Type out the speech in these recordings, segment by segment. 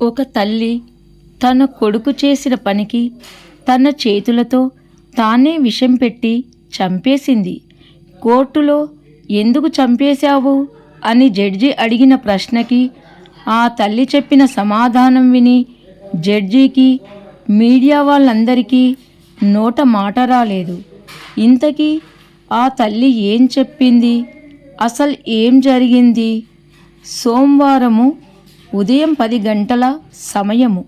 ఒక తల్లి తన కొడుకు చేసిన పనికి తన చేతులతో తానే విషం పెట్టి చంపేసింది. కోర్టులో ఎందుకు చంపేశావు అని జడ్జి అడిగిన ప్రశ్నకి ఆ తల్లి చెప్పిన సమాధానం విని జడ్జికి, మీడియా వాళ్ళందరికీ నోట మాట రాలేదు. ఇంతకీ ఆ తల్లి ఏం చెప్పింది? అసలు ఏం జరిగింది? సోమవారము ఉదయం 10 గంటల సమయము.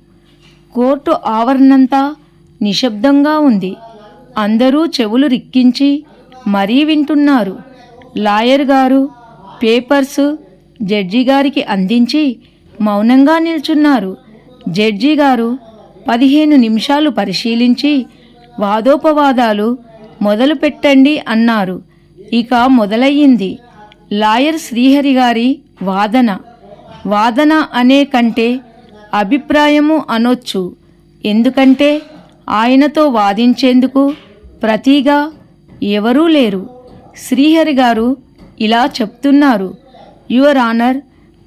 కోర్టు ఆవరణంతా నిశ్శబ్దంగా ఉంది. అందరూ చెవులు రిక్కించి మరీ వింటున్నారు. లాయర్ గారు పేపర్స్ జడ్జి గారికి అందించి మౌనంగా నిల్చున్నారు. జడ్జి గారు 15 నిమిషాలు పరిశీలించి వాదోపవాదాలు మొదలు పెట్టండి అన్నారు. ఇక మొదలయ్యింది లాయర్ శ్రీహరి గారి వాదన అనే కంటే అభిప్రాయము అనొచ్చు. ఎందుకంటే ఆయనతో వాదించేందుకు ప్రతిగా ఎవరూ లేరు. శ్రీహరి గారు ఇలా చెప్తున్నారు. యువర్ ఆనర్,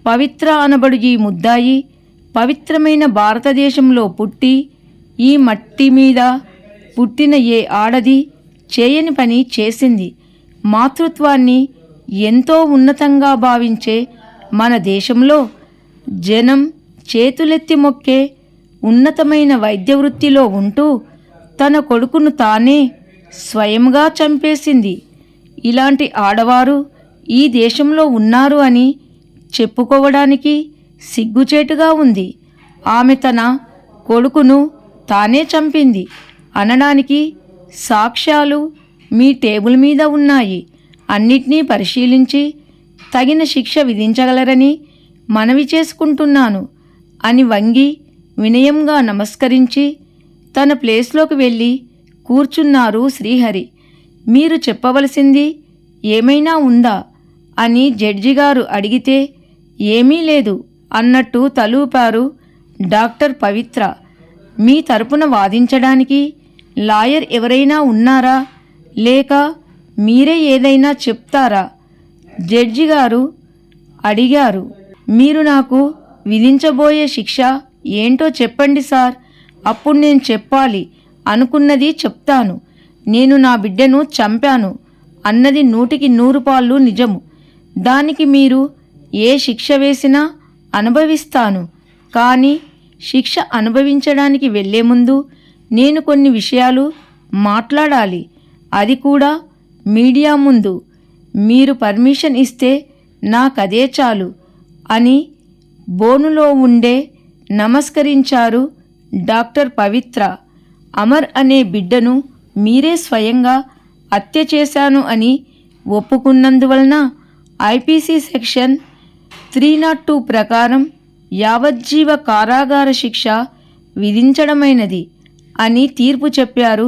పవిత్ర అనబడు ఈ ముద్దాయి పవిత్రమైన భారతదేశంలో పుట్టి ఈ మట్టి మీద పుట్టిన ఏ ఆడది చేయని పని చేసింది. మాతృత్వాన్ని ఎంతో ఉన్నతంగా భావించే మన దేశంలో జనం చేతులెత్తి మొక్కే ఉన్నతమైన వైద్య వృత్తిలో ఉంటూ తన కొడుకును తానే స్వయంగా చంపేసింది. ఇలాంటి ఆడవారు ఈ దేశంలో ఉన్నారు అని చెప్పుకోవడానికి సిగ్గుచేటుగా ఉంది. ఆమె తన కొడుకును తానే చంపింది అనడానికి సాక్ష్యాలు మీ టేబుల్ మీద ఉన్నాయి. అన్నిటినీ పరిశీలించి తగిన శిక్ష విధించగలరని మనవి చేసుకుంటున్నాను అని వంగి వినయంగా నమస్కరించి తన ప్లేస్లోకి వెళ్ళి కూర్చున్నారు శ్రీహరి. మీరు చెప్పవలసింది ఏమైనా ఉందా అని జడ్జి గారు అడిగితే ఏమీ లేదు అన్నట్టు తలూపారు డాక్టర్ పవిత్ర. మీ తరపున వాదించడానికి లాయర్ ఎవరైనా ఉన్నారా, లేక మీరే ఏదైనా చెప్తారా? జడ్జి గారు అడిగారు. మీరు నాకు విధించబోయే శిక్ష ఏంటో చెప్పండి సార్. అప్పుడు నేను చెప్పాలి అనుకున్నది చెప్తాను. నేను నా బిడ్డను చంపాను అన్నది 100కి 100 పాళ్ళు నిజము. దానికి మీరు ఏ శిక్ష వేసినా అనుభవిస్తాను. కానీ శిక్ష అనుభవించడానికి వెళ్ళే ముందు నేను కొన్ని విషయాలు మాట్లాడాలి. అది కూడా మీడియా ముందు. మీరు పర్మిషన్ ఇస్తే నాకదే చాలు అని బోనులో ఉండే నమస్కరించారు డాక్టర్ పవిత్ర. అమర్ అనే బిడ్డను మీరే స్వయంగా హత్య చేశాను అని ఒప్పుకున్నందువలన ఐపీసీ సెక్షన్ 302 ప్రకారం యావజ్జీవ కారాగార శిక్ష విధించడమైనది అని తీర్పు చెప్పారు.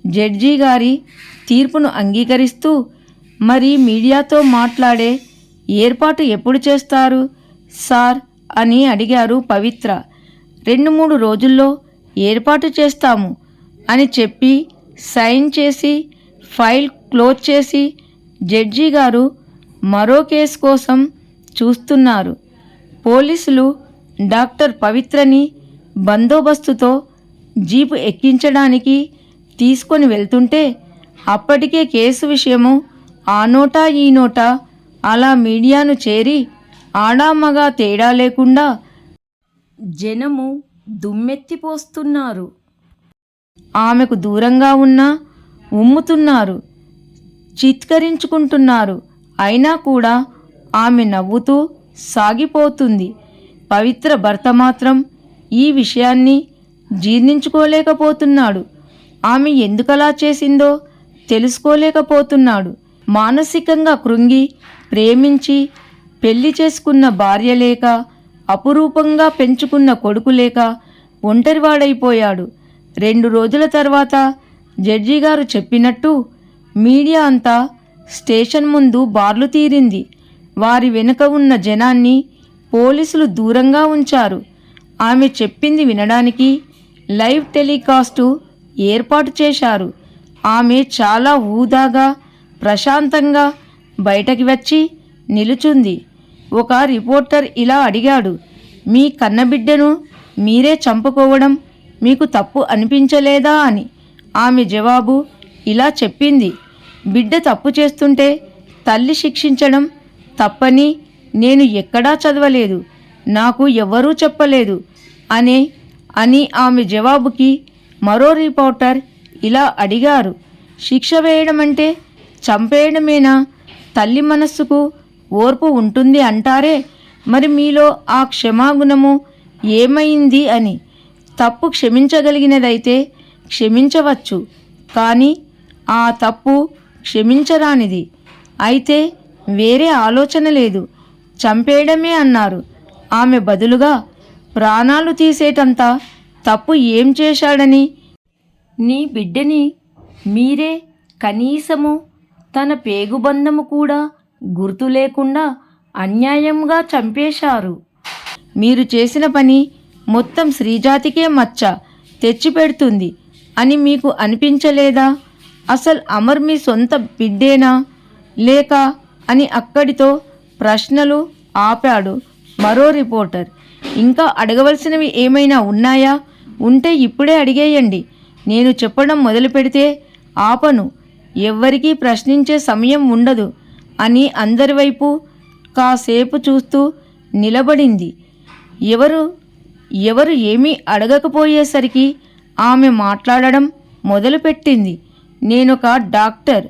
జడ్జి గారి తీర్పును అంగీకరిస్తూ, మరి మీడియాతో మాట్లాడే ఏర్పాటు ఎప్పుడు చేస్తారు సార్ అని అడిగారు పవిత్ర. 2-3 రోజుల్లో ఏర్పాటు చేస్తాము అని చెప్పి సైన్ చేసి ఫైల్ క్లోజ్ చేసి జడ్జి గారు మరో కేసు కోసం చూస్తున్నారు. పోలీసులు డాక్టర్ పవిత్రని బందోబస్తుతో జీపు ఎక్కించడానికి తీసుకొని వెళ్తుంటే అప్పటికే కేసు విషయము ఆ నోటా ఈ నోటా అలా మీడియాను చేరి ఆడామగా తేడా లేకుండా జనము దుమ్మెత్తిపోస్తున్నారు. ఆమెకు దూరంగా ఉన్నా ఉమ్ముతున్నారు, చిత్కరించుకుంటున్నారు. అయినా కూడా ఆమె నవ్వుతూ సాగిపోతుంది. పవిత్ర భర్త మాత్రం ఈ విషయాన్ని జీర్ణించుకోలేకపోతున్నాడు. ఆమె ఎందుకలా చేసిందో తెలుసుకోలేకపోతున్నాడు. మానసికంగా కృంగి ప్రేమించి పెళ్లి చేసుకున్న భార్య లేక, అపురూపంగా పెంచుకున్న కొడుకు లేక ఒంటరివాడైపోయాడు. 2 రోజుల తర్వాత జడ్జి గారు చెప్పినట్టు మీడియా అంతా స్టేషన్ ముందు బార్లు తీరింది. వారి వెనుక ఉన్న జనాన్ని పోలీసులు దూరంగా ఉంచారు. ఆమె చెప్పింది వినడానికి లైవ్ టెలికాస్టు ఏర్పాటు చేశారు. ఆమె చాలా ఊదాగా ప్రశాంతంగా బయటకి వచ్చి నిలుచుంది. ఒక రిపోర్టర్ ఇలా అడిగాడు, మీ కన్నబిడ్డను మీరే చంపుకోవడం మీకు తప్పు అనిపించలేదా అని. ఆమె జవాబు ఇలా చెప్పింది: బిడ్డ తప్పు చేస్తుంటే తల్లి శిక్షించడం తప్పని నేను ఎక్కడా చదవలేదు, నాకు ఎవరూ చెప్పలేదు అని ఆమె జవాబుకి మరో రిపోర్టర్ ఇలా అడిగారు: శిక్ష వేయడం అంటే చంపేయడమేనా? తల్లి మనస్సుకు ఓర్పు ఉంటుంది అంటారే, మరి మీలో ఆ క్షమాగుణము ఏమైంది అని. తప్పు క్షమించగలిగినదైతే క్షమించవచ్చు, కానీ ఆ తప్పు క్షమించరానిది అయితే వేరే ఆలోచన లేదు, చంపేయడమే అన్నారు. ఆమె బదులుగా ప్రాణాలు తీసేటంత తప్పు ఏం చేశాడని నీ బిడ్డని మీరే కనీసము తన పేగుబంధము కూడా గుర్తు లేకుండా అన్యాయంగా చంపేశారు. మీరు చేసిన పని మొత్తం స్త్రీజాతికే మచ్చ తెచ్చిపెడుతుంది అని మీకు అనిపించలేదా? అసలు అమర్ మీ సొంత బిడ్డేనా లేక అని అక్కడితో ప్రశ్నలు ఆపాడు మరో రిపోర్టర్. ఇంకా అడగవలసినవి ఏమైనా ఉన్నాయా? ఉంటే ఇప్పుడే అడిగేయండి. నేను చెప్పడం మొదలు పెడితే ఆపను, ఎవ్వరికీ ప్రశ్నించే సమయం ఉండదు అని అందరి వైపు కాసేపు చూస్తూ నిలబడింది. ఎవరు ఏమీ అడగకపోయేసరికి ఆమె మాట్లాడడం మొదలుపెట్టింది. నేనొక డాక్టర్,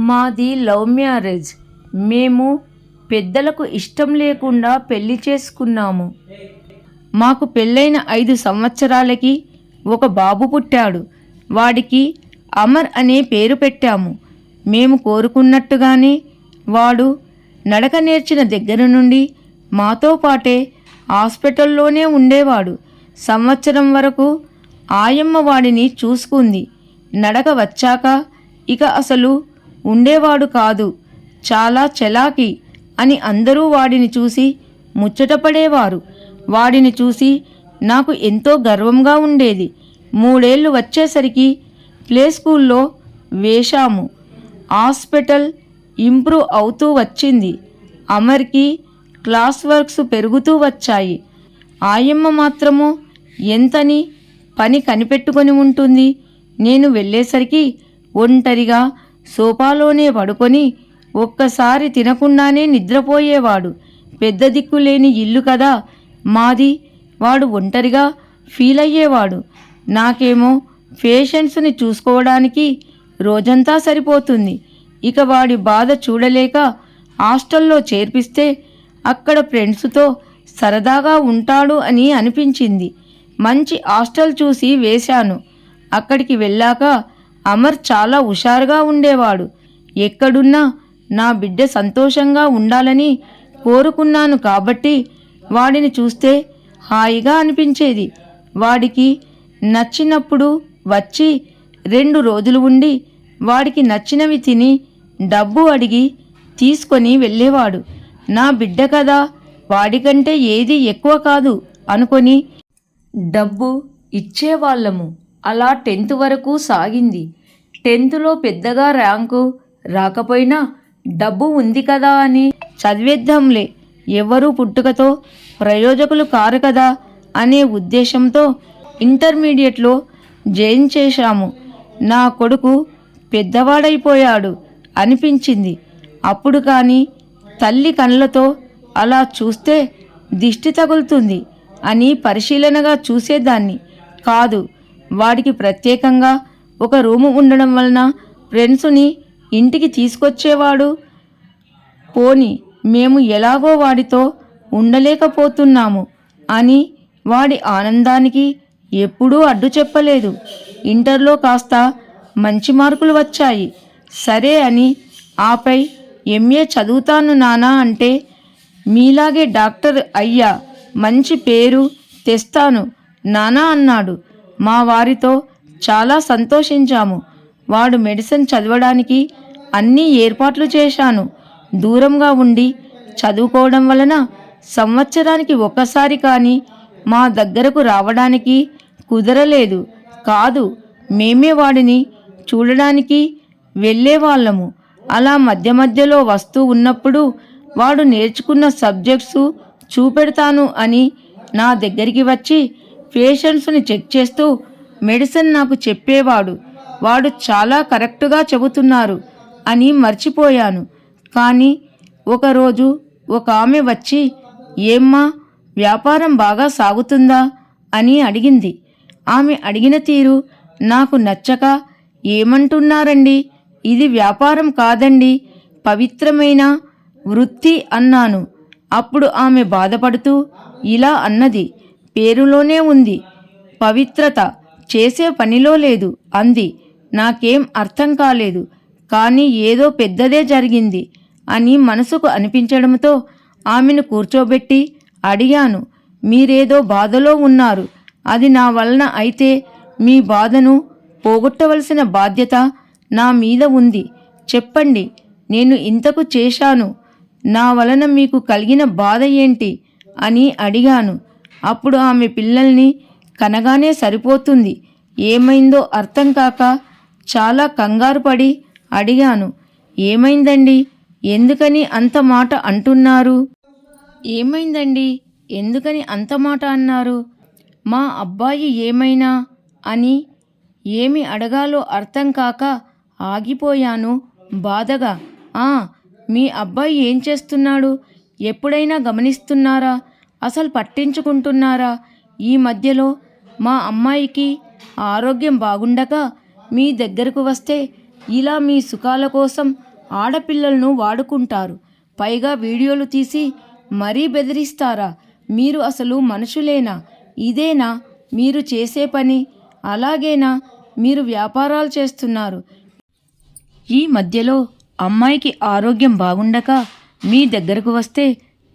మాది లవ్ మ్యారేజ్. మేము పెద్దలకు ఇష్టం లేకుండా పెళ్లి చేసుకున్నాము. మాకు పెళ్ళైన 5 సంవత్సరాలకి ఒక బాబు పుట్టాడు. వాడికి అమర్ అనే పేరు పెట్టాము. మేము కోరుకున్నట్టుగానే వాడు నడక నేర్చిన దగ్గర నుండి మాతో పాటే హాస్పిటల్లోనే ఉండేవాడు. సంవత్సరం వరకు ఆయమ్మ వాడిని చూసుకుంది. నడక వచ్చాక ఇక అసలు ఉండేవాడు కాదు. చాలా చలాకీ అని అందరూ వాడిని చూసి ముచ్చటపడేవారు. వాడిని చూసి నాకు ఎంతో గర్వంగా ఉండేది. 3 ఏళ్ళు వచ్చేసరికి ప్లే స్కూల్లో వేశాము. హాస్పిటల్ ఇంప్రూవ్ అవుతూ వచ్చింది. అమర్కి క్లాస్ వర్క్స్ పెరుగుతూ వచ్చాయి. ఆయమ్మ మాత్రము ఎంతని పని కనిపెట్టుకొని ఉంటుంది. నేను వెళ్ళేసరికి ఒంటరిగా సోఫాలోనే పడుకొని ఒక్కసారి తినకుండానే నిద్రపోయేవాడు. పెద్ద దిక్కులేని ఇల్లు కదా మాది. వాడు ఒంటరిగా ఫీల్ అయ్యేవాడు. నాకేమో పేషెంట్స్ని చూసుకోవడానికి రోజంతా సరిపోతుంది. ఇక వాడి బాధ చూడలేక హాస్టల్లో చేర్పిస్తే అక్కడ ఫ్రెండ్స్తో సరదాగా ఉంటాడు అని అనిపించింది. మంచి హాస్టల్ చూసి వేశాను. అక్కడికి వెళ్ళాక అమర్ చాలా హుషారుగా ఉండేవాడు. ఎక్కడున్నా నా బిడ్డ సంతోషంగా ఉండాలని కోరుకున్నాను కాబట్టి వాడిని చూస్తే హాయిగా అనిపించేది. వాడికి నచ్చినప్పుడు వచ్చి 2 రోజులు ఉండి వాడికి నచ్చినవి తిని డబ్బు అడిగి తీసుకొని వెళ్ళేవాడు. నా బిడ్డ కదా, వాడికంటే ఏది ఎక్కువ కాదు అనుకొని డబ్బు ఇచ్చేవాళ్ళము. అలా 10th వరకు సాగింది. 10thలో పెద్దగా ర్యాంకు రాకపోయినా డబ్బు ఉంది కదా అని చదివేద్దాంలే, ఎవరూ పుట్టుకతో ప్రయోజకులు కారు కదా అనే ఉద్దేశంతో ఇంటర్మీడియట్లో జాయిన్ చేశాము. నా కొడుకు పెద్దవాడైపోయాడు అనిపించింది. అప్పుడు కానీ తల్లి కళ్ళతో అలా చూస్తే దిష్టి తగులుతుంది అని పరిశీలనగా చూసేదాన్ని కాదు. వాడికి ప్రత్యేకంగా ఒక రూము ఉండడం వలన ఫ్రెండ్స్ని ఇంటికి తీసుకొచ్చేవాడు. పోని మేము ఎలాగో వాడితో ఉండలేకపోతున్నాము అని వాడి ఆనందానికి ఎప్పుడూ అడ్డు చెప్పలేదు. ఇంటర్లో కాస్త మంచి మార్కులు వచ్చాయి. సరే అని ఆపై MA చదువుతాను నానా అంటే, మీలాగే డాక్టర్ అయ్యా మంచి పేరు తెస్తాను నానా అన్నాడు. మా వారితో చాలా సంతోషించాము. వాడు మెడిసిన్ చదవడానికి అన్ని ఏర్పాట్లు చేశాను. దూరంగా ఉండి చదువుకోవడం వలన సంవత్సరానికి ఒక్కసారి కానీ మా దగ్గరకు రావడానికి కుదరలేదు. కాదు, మేమే వాడిని చూడడానికి వెళ్ళేవాళ్ళము. అలా మధ్య మధ్యలో వస్తూ ఉన్నప్పుడు వాడు నేర్చుకున్న సబ్జెక్ట్స్ చూపెడతాను అని నా దగ్గరికి వచ్చి పేషెంట్స్ని చెక్ చేస్తూ మెడిసిన్ నాకు చెప్పేవాడు. వాడు చాలా కరెక్టుగా చెబుతున్నారు అని మర్చిపోయాను. కానీ ఒకరోజు ఒక ఆమె వచ్చి, ఏమ్మా, వ్యాపారం బాగా సాగుతుందా అని అడిగింది. ఆమె అడిగిన తీరు నాకు నచ్చక, ఏమంటున్నారండి, ఇది వ్యాపారం కాదండి, పవిత్రమైన వృత్తి అన్నాను. అప్పుడు ఆమె బాధపడుతూ ఇలా అన్నది, పేరులోనే ఉంది పవిత్రత, చేసే పనిలో లేదు అంది. నాకేం అర్థం కాలేదు, కానీ ఏదో పెద్దదే జరిగింది అని మనసుకు అనిపించడంతో ఆమెను కూర్చోబెట్టి అడిగాను, మీరేదో బాధలో ఉన్నారు, అది నా వలన అయితే మీ బాధను పోగొట్టవలసిన బాధ్యత నా మీద ఉంది. చెప్పండి, నేను ఇంతకు చేశాను, నా వలన మీకు కలిగిన బాధ ఏంటి అని అడిగాను. అప్పుడు ఆమె పిల్లల్ని కనగానే సరిపోతుంది, ఏమైందో అర్థం కాక చాలా కంగారు పడి అడిగాను, ఏమైందండి, ఎందుకని అంత మాట అంటున్నారు? ఏమైందండి, ఎందుకని అంత మాట అన్నారు? మా అబ్బాయి ఏమైనా అని ఏమి అడగాలో అర్థం కాక ఆగిపోయాను బాధగా. మీ అబ్బాయి ఏం చేస్తున్నాడు? ఎప్పుడైనా గమనిస్తున్నారా? అసలు పట్టించుకుంటున్నారా? ఈ మధ్యలో మా అమ్మాయికి ఆరోగ్యం బాగుండక మీ దగ్గరకు వస్తే ఇలా మీ సుఖాల కోసం ఆడపిల్లలను వాడుకుంటారు. పైగా వీడియోలు తీసి మరీ బెదిరిస్తారా? మీరు అసలు మనుషులేనా? ఇదేనా మీరు చేసే పని? అలాగేనా మీరు వ్యాపారాలు చేస్తున్నారు? ఈ మధ్యలో అమ్మాయికి ఆరోగ్యం బాగుండక మీ దగ్గరకు వస్తే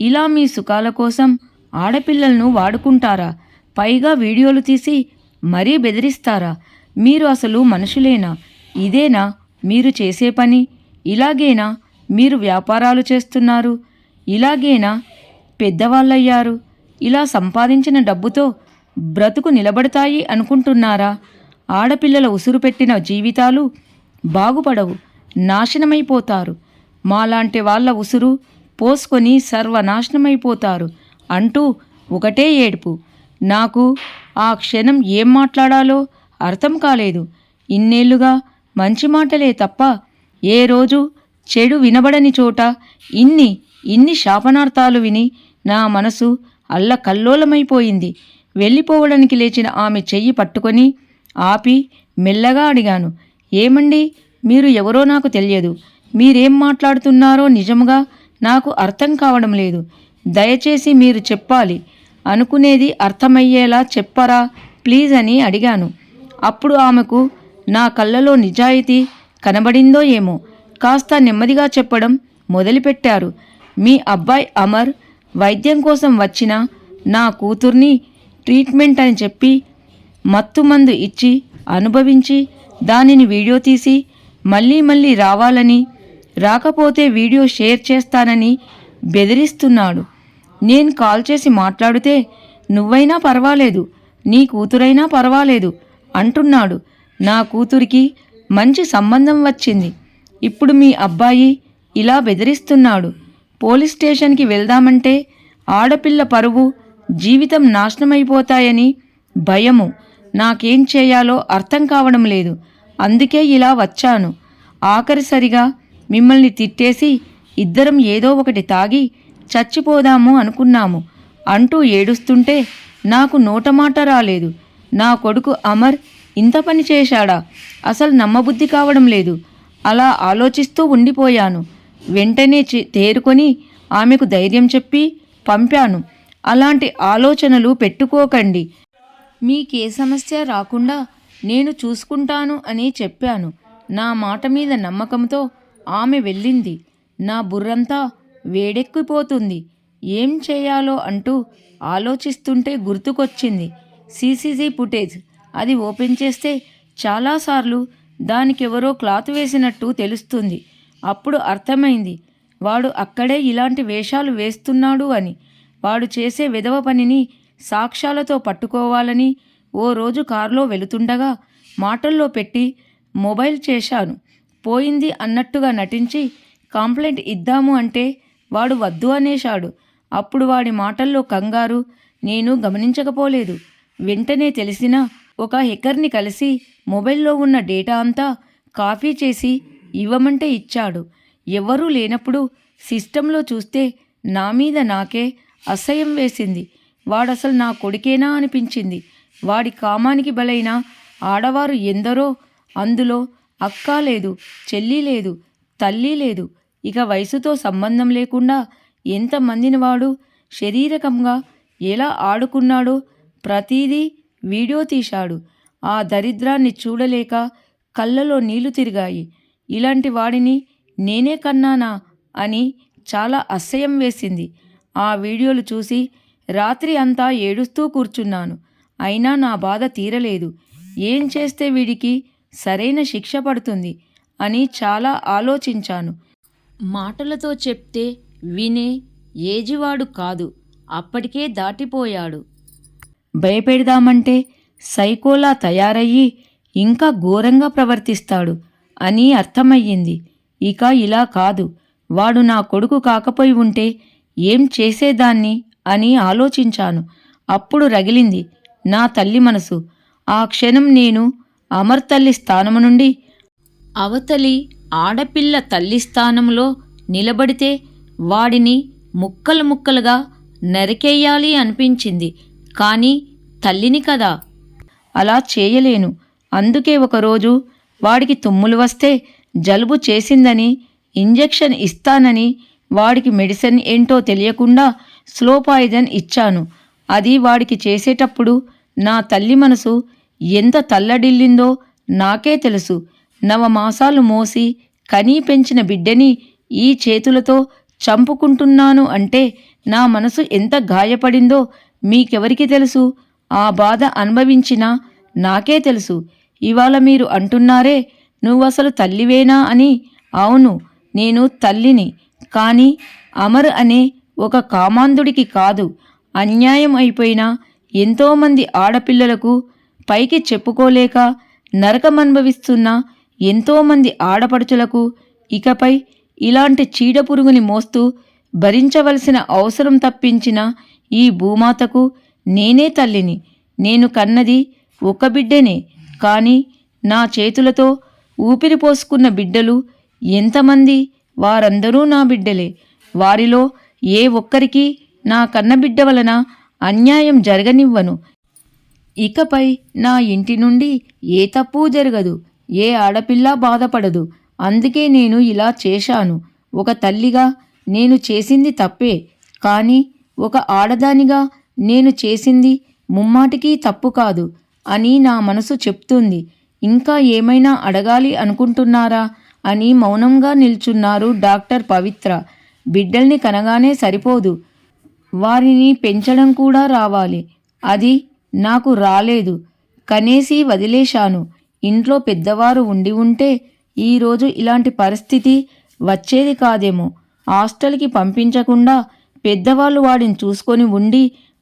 ఇలా మీ సుఖాల కోసం ఆడపిల్లలను వాడుకుంటారా? పైగా వీడియోలు తీసి మరీ బెదిరిస్తారా? మీరు అసలు మనుషులేనా? ఇదేనా మీరు చేసే పని? ఇలాగేనా మీరు వ్యాపారాలు చేస్తున్నారు? ఇలాగేనా పెద్దవాళ్ళయ్యారు? ఇలా సంపాదించిన డబ్బుతో బ్రతుకు నిలబడతాయి అనుకుంటున్నారా? ఆడపిల్లల ఉసురు పెట్టిన జీవితాలు బాగుపడవు, నాశనమైపోతారు. మాలాంటి వాళ్ళ ఉసురు పోసుకొని సర్వనాశనమైపోతారు అంటూ ఒకటే ఏడుపు. నాకు ఆ క్షణం ఏం మాట్లాడాలో అర్థం కాలేదు. ఇన్నేళ్లుగా మంచి మాటలే తప్ప ఏ రోజు చెడు వినబడని చోట ఇన్ని శాపనార్థాలు విని నా మనసు అల్లకల్లోలమైపోయింది. వెళ్ళిపోవడానికి లేచిన ఆమె చెయ్యి పట్టుకొని ఆపి మెల్లగా అడిగాను, ఏమండి, మీరు ఎవరో నాకు తెలియదు. మీరేం మాట్లాడుతున్నారో నిజంగా నాకు అర్థం కావడం లేదు. దయచేసి మీరు చెప్పాలి అనుకునేది అర్థమయ్యేలా చెప్పరా ప్లీజ్ అని అడిగాను. అప్పుడు ఆమెకు నా కళ్ళలో నిజాయితీ కనబడిందో ఏమో కాస్త నెమ్మదిగా చెప్పడం మొదలుపెట్టారు. మీ అబ్బాయి అమర్ వైద్యం కోసం వచ్చిన నా కూతుర్ని ట్రీట్మెంట్ అని చెప్పి మత్తుమందు ఇచ్చి అనుభవించి దానిని వీడియో తీసి మళ్ళీ రావాలని, రాకపోతే వీడియో షేర్ చేస్తానని బెదిరిస్తున్నాడు. నేను కాల్ చేసి మాట్లాడితే నువ్వైనా పర్వాలేదు, నీ కూతురైనా పర్వాలేదు అంటున్నాడు. నా కూతురికి మంచి సంబంధం వచ్చింది. ఇప్పుడు మీ అబ్బాయి ఇలా బెదిరిస్తున్నాడు. పోలీస్ స్టేషన్కి వెళ్దామంటే ఆడపిల్ల పరువు, జీవితం నాశనమైపోతాయని భయము. నాకేం చేయాలో అర్థం కావడం లేదు. అందుకే ఇలా వచ్చాను. ఆఖరిసరిగా మిమ్మల్ని తిట్టేసి ఇద్దరం ఏదో ఒకటి తాగి చచ్చిపోదాము అనుకున్నాము అంటూ ఏడుస్తుంటే నాకు నోటమాట రాలేదు. నా కొడుకు అమర్ ఇంత పని చేశాడా? అసలు నమ్మబుద్ధి కావడం లేదు. అలా ఆలోచిస్తూ ఉండిపోయాను. వెంటనే తేరుకొని ఆమెకు ధైర్యం చెప్పి పంపాను. అలాంటి ఆలోచనలు పెట్టుకోకండి, మీకే సమస్య రాకుండా నేను చూసుకుంటాను అని చెప్పాను. నా మాట మీద నమ్మకంతో ఆమె వెళ్ళింది. నా బుర్రంతా వేడెక్కిపోతుంది. ఏం చేయాలో అంటూ ఆలోచిస్తుంటే గుర్తుకొచ్చింది సీసీజీ ఫుటేజ్. అది ఓపెన్ చేస్తే చాలాసార్లు దానికెవరో క్లాత్ వేసినట్టు తెలుస్తుంది. అప్పుడు అర్థమైంది వాడు అక్కడే ఇలాంటి వేషాలు వేస్తున్నాడు అని. వాడు చేసే విధవ పనిని సాక్ష్యాలతో పట్టుకోవాలని ఓ రోజు కారులో వెళుతుండగా మాటల్లో పెట్టి మొబైల్ చేశాను. పోయింది అన్నట్టుగా నటించి కంప్లైంట్ ఇద్దాము అంటే వాడు వద్దు అనేశాడు. అప్పుడు వాడి మాటల్లో కంగారు నేను గమనించకపోలేదు. వెంటనే తెలిసిన ఒక హెకర్ని కలిసి మొబైల్లో ఉన్న డేటా అంతా కాపీ చేసి ఇవ్వమంటే ఇచ్చాడు. ఎవ్వరూ లేనప్పుడు సిస్టంలో చూస్తే నా మీద నాకే అసహ్యం వేసింది. వాడసలు నా కొడుకేనా అనిపించింది. వాడి కామానికి బలైన ఆడవారు ఎందరో. అందులో అక్క లేదు, చెల్లి లేదు, తల్లి లేదు. ఇక వయసుతో సంబంధం లేకుండా ఎంతమందిని వాడు శారీరకంగా ఎలా ఆడుకున్నాడో ప్రతిదీ వీడియో తీశాడు. ఆ దరిద్రాన్ని చూడలేక కళ్ళలో నీళ్లు తిరిగాయి. ఇలాంటి వాడిని నేనే కన్నానా అని చాలా అసహ్యం వేసింది. ఆ వీడియోలు చూసి రాత్రి అంతా ఏడుస్తూ కూర్చున్నాను. అయినా నా బాధ తీరలేదు. ఏం చేస్తే వీడికి సరైన శిక్ష పడుతుంది అని చాలా ఆలోచించాను. మాటలతో చెప్తే వినే ఏజివాడు కాదు, అప్పటికే దాటిపోయాడు. భయపెడదామంటే సైకోలా తయారయ్యి ఇంకా ఘోరంగా ప్రవర్తిస్తాడు అని అర్థమయ్యింది. ఇక ఇలా కాదు, వాడు నా కొడుకు కాకపోయి ఉంటే ఏం చేసేదాన్ని అని ఆలోచించాను. అప్పుడు రగిలింది నా తల్లి మనసు. ఆ క్షణం నేను అమర్ తల్లి స్థానము నుండి అవతలి ఆడపిల్ల తల్లి స్థానంలో నిలబడితే వాడిని ముక్కలు ముక్కలుగా నరికేయాలి అనిపించింది. కానీ తల్లిని కదా, అలా చేయలేను. అందుకే ఒకరోజు వాడికి తుమ్ములు వస్తే జలుబు చేసిందని ఇంజెక్షన్ ఇస్తానని వాడికి మెడిసిన్ ఏంటో తెలియకుండా స్లో పాయిజన్ ఇచ్చాను. అది వాడికి చేసేటప్పుడు నా తల్లి మనసు ఎంత తల్లడిల్లిందో నాకే తెలుసు. నవమాసాలు మోసి కనీ పెంచిన బిడ్డని ఈ చేతులతో చంపుకుంటున్నాను అంటే నా మనసు ఎంత గాయపడిందో మీకెవరికి తెలుసు? ఆ బాధ అనుభవించినా నాకే తెలుసు. ఇవాళ మీరు అంటున్నారే నువ్వసలు తల్లివేనా అని. అవును, నేను తల్లిని. కానీ అమర్ అనే ఒక కామాంధుడికి కాదు. అన్యాయం అయిపోయిన ఎంతోమంది ఆడపిల్లలకు పైకి చెప్పుకోలేక నరకమనుభవిస్తున్న ఎంతోమంది ఆడపడుచులకు ఇకపై ఇలాంటి చీడపురుగుని మోస్తూ భరించవలసిన అవసరం తప్పించిన ఈ భూమాతకు నేనే తల్లిని. నేను కన్నది ఒక బిడ్డనే. కానీ నా చేతులతో ఊపిరి పోసుకున్న బిడ్డలు ఎంతమంది? వారందరూ నా బిడ్డలే. వారిలో ఏ ఒక్కరికి నా కన్నబిడ్డ వలన అన్యాయం జరగనివ్వను. ఇకపై నా ఇంటి నుండి ఏ తప్పు జరగదు, ఏ ఆడపిల్ల బాధపడదు. అందుకే నేను ఇలా చేశాను. ఒక తల్లిగా నేను చేసింది తప్పే. కానీ ఒక ఆడదానిగా నేను చేసింది ముమ్మాటికి తప్పు కాదు అని నా మనసు చెప్తుంది. ఇంకా ఏమైనా అడగాలి అనుకుంటున్నారా అని మౌనంగా నిల్చున్నారు డాక్టర్ పవిత్ర. బిడ్డల్ని కనగానే సరిపోదు, వారిని పెంచడం కూడా రావాలి. అది నాకు రాలేదు. కనేసి వదిలేశాను. ఇంట్లో పెద్దవారు ఉండి ఉంటే ఈరోజు ఇలాంటి పరిస్థితి వచ్చేది కాదేమో. హాస్టల్కి పంపించకుండా పెద్దవాళ్ళు వాడిని చూసుకొని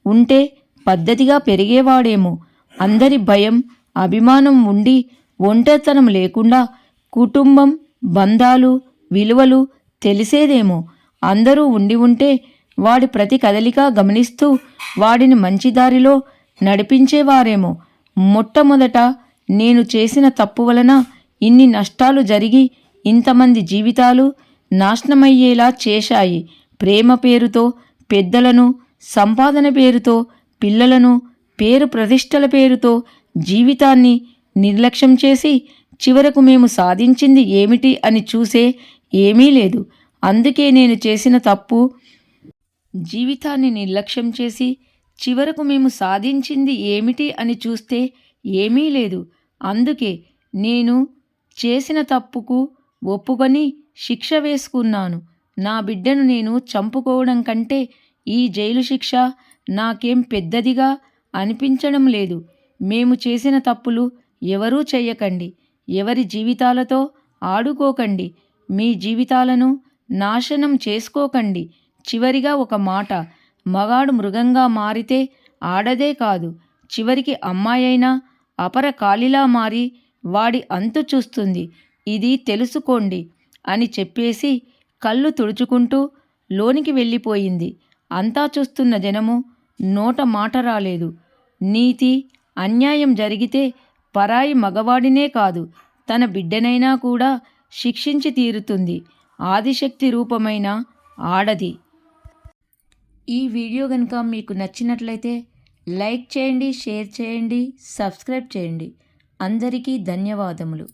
ఉంటే పద్ధతిగా పెరిగేవాడేమో. అందరి భయం అభిమానం ఉండి ఒంటరితనం లేకుండా కుటుంబం బంధాలు విలువలు తెలిసేదేమో. అందరూ ఉంటే వాడి ప్రతి కదలిక గమనిస్తూ వాడిని మంచి దారిలో నడిపించేవారేమో. మొట్టమొదట నేను చేసిన తప్పు వలన ఇన్ని నష్టాలు జరిగి ఇంతమంది జీవితాలు నాశనమయ్యేలా చేశాయి. ప్రేమ పేరుతో పెద్దలను, సంపాదన పేరుతో పిల్లలను, పేరు ప్రతిష్టల పేరుతో జీవితాన్ని నిర్లక్ష్యం చేసి చివరకు మేము సాధించింది ఏమిటి అని చూసే ఏమీ లేదు. అందుకే నేను చేసిన తప్పు జీవితాన్ని నిర్లక్ష్యం చేసి చివరకు మేము సాధించింది ఏమిటి అని చూస్తే ఏమీ లేదు. అందుకే నేను చేసిన తప్పుకు ఒప్పుకొని శిక్ష వేసుకున్నాను. నా బిడ్డను నేను చంపుకోవడం కంటే ఈ జైలు శిక్ష నాకేం పెద్దదిగా అనిపించడం లేదు. మేము చేసిన తప్పులు ఎవరూ చెయ్యకండి. ఎవరి జీవితాలతో ఆడుకోకండి. మీ జీవితాలను నాశనం చేసుకోకండి. చివరిగా ఒక మాట, మగాడు మృగంగా మారితే ఆడదే కాదు, చివరికి అమ్మాయైనా అపర కాలిలా మారి వాడి అంతు చూస్తుంది. ఇది తెలుసుకోండి అని చెప్పేసి కళ్ళు తుడుచుకుంటూ లోనికి వెళ్ళిపోయింది. అంతా చూస్తున్న జనము నోట మాట రాలేదు. నీతి అన్యాయం జరిగితే పరాయి మగవాడినే కాదు, తన బిడ్డనైనా కూడా శిక్షించి తీరుతుంది ఆదిశక్తి రూపమైన ఆడది. ఈ వీడియో కనుక మీకు నచ్చినట్లయితే లైక్ చేయండి, షేర్ చేయండి, సబ్స్క్రైబ్ చేయండి. అందరికీ ధన్యవాదములు.